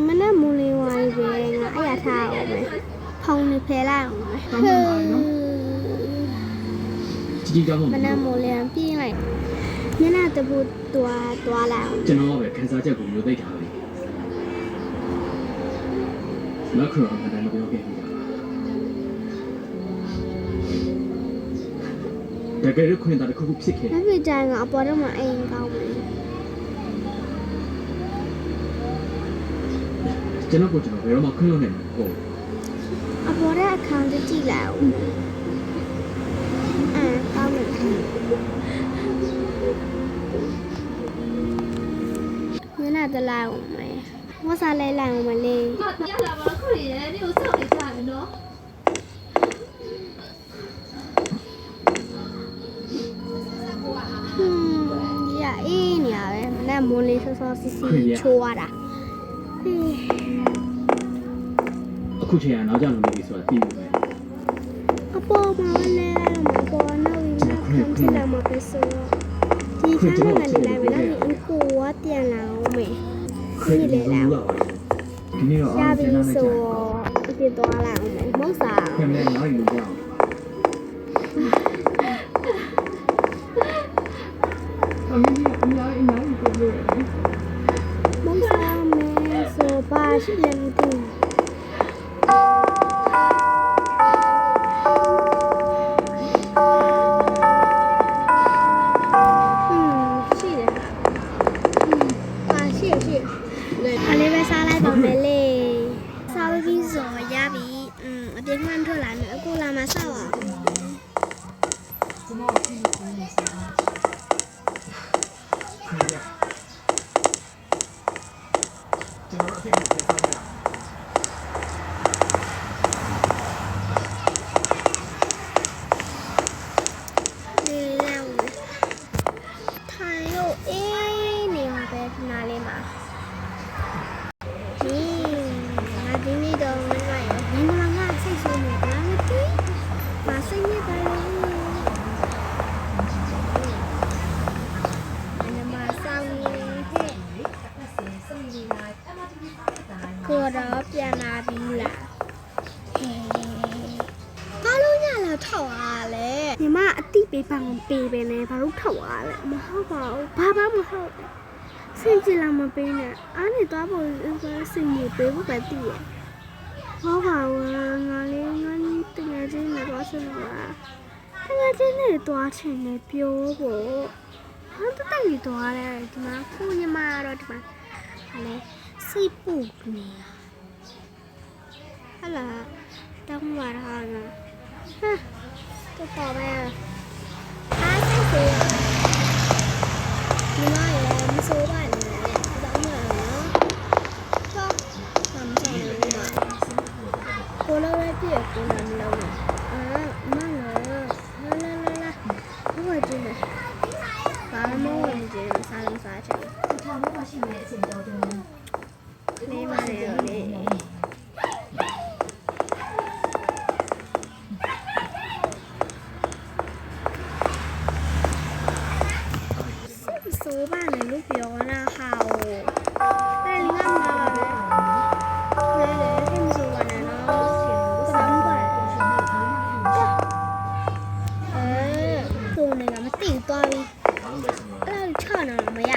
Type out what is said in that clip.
มันน่ามูลีวายเว้ยไอ้ยาท่าออกไหมพองในเพล่าออกไหมมันน่ามูลีพี่ไงนี่น่าจะพูดตัวแล้วကျွန်တော်ပဲခန်းစားချက်ကိုမျိုးသိထားပြီမခရောမတိုင်းမပြောခဲ့ဘူးတကယ်လို့ခွင့်တာတစ်ခုခုဖြစ်ခဲ့แล้วพี่จางอ่ะปอတော့มาเองကောင်းไหมကျွန်တော်ဘယ်တော့မှခွင့်လို့နိုင်မှာမဟုတ်ဘူးအပေါ်တဲ့အခန်းကြည့်လိုက်အောင်ကောင်းတယ်ညနာတလာအောင်မယ်ဝါစားလဲလိုက်အောင်မလေးရလာပါခုရည်ဒီကိုစောင့်နေကြတယ်နော်ရအေးနေရပဲမနဲ့မိုးလေးဆောဆောစီစီချိုးရတာအခုချိန်ကနောက်ကျလို့နေပြီဆိုတာသိပြီပဲအပေါ်မှာလဲမပေါ်နောက်ရင်ခံချင်လာမှာပဲဆိုဒီခါကလည်းလိုက်မယ်နော်ဒီကိုဝပြန်လာအောင်မယ်ခွင့်လေလာဒီနေ့တော့ရပြီဆိုအပြစ်သွားလာအောင်မယ်မဟုတ်စားခွင့်နဲ့နောက်ရင်ကြောက်အမေကြီးအများကြီးကိုပြောရတယ်မဟုတ်စားမယ်ဆိုပါရှိလည်းမသိအလေးပဲစားလိုက်ပါမယ်လေစားပြီးဆိုရပြီအပြင်မှန်းထွက်လာမယ်အခုလာမှဆောက်အောင်ထိုင်လို့အေးနေမှာပဲခဏလေးမှာဒီနေ့တော့မင်းလိုက်မင်းတို့ငါစိတ်ဆိုးနေတာမသိမစိတ်နဲ့ပါလေအနမဆောင်နေဟဲ့ကိုတော့ပြန်လာပြီလားဘာလို့ညလာထောက်ရလဲညီမအတိပေးပါအောင်ပေးပဲနဲ့ဘာလို့ထောက်ရလဲမဟုတ်ပါဘူးဘာမှမဟုတ်စင်ကြလာမပေးနဲ့အားနေသွားဖို့စင်ကြီးပေးဖို့ပဲတည်ရဟုတ်ပါဘူးငါလေးငါတကယ်ချင်းနဲ့သွားစလို့ပါတကယ်ချင်းနဲ့သွားချင်တယ်ပြောဖို့ဟာတတက်ကြီးသွားတယ်ဒီမှာခုညီမတော့ဒီမှာဟာလေစိတ်ပူနေဟာလာတောင်းလာတာနော်ဟာတော့ပါမယ်အားစိတ်ဆိုညီမရဲ့မစိုးပါနဲ့တောင်းလာနော်တော့ဆမ်းချင်တယ်ကိုလိုပဲပြည့်ကိုနာမလို့မလာဘယ်ကျင်းလဲဘာမှမဝင်ကျင်းစားလုံးစားချင်ဒီထောင်ထဲမှာရှိနေတဲ့အချိန်တော်တယ်လေးမနေလေးဆိုပါနဲ့လို့ပြောတာဟာအဲ့ဒီငါမှာလေဟင်းဆိုပါနဲ့နော်စမ်းပါဆိုနေကမသိသွားပြီအဲ့ဒါချနာမရ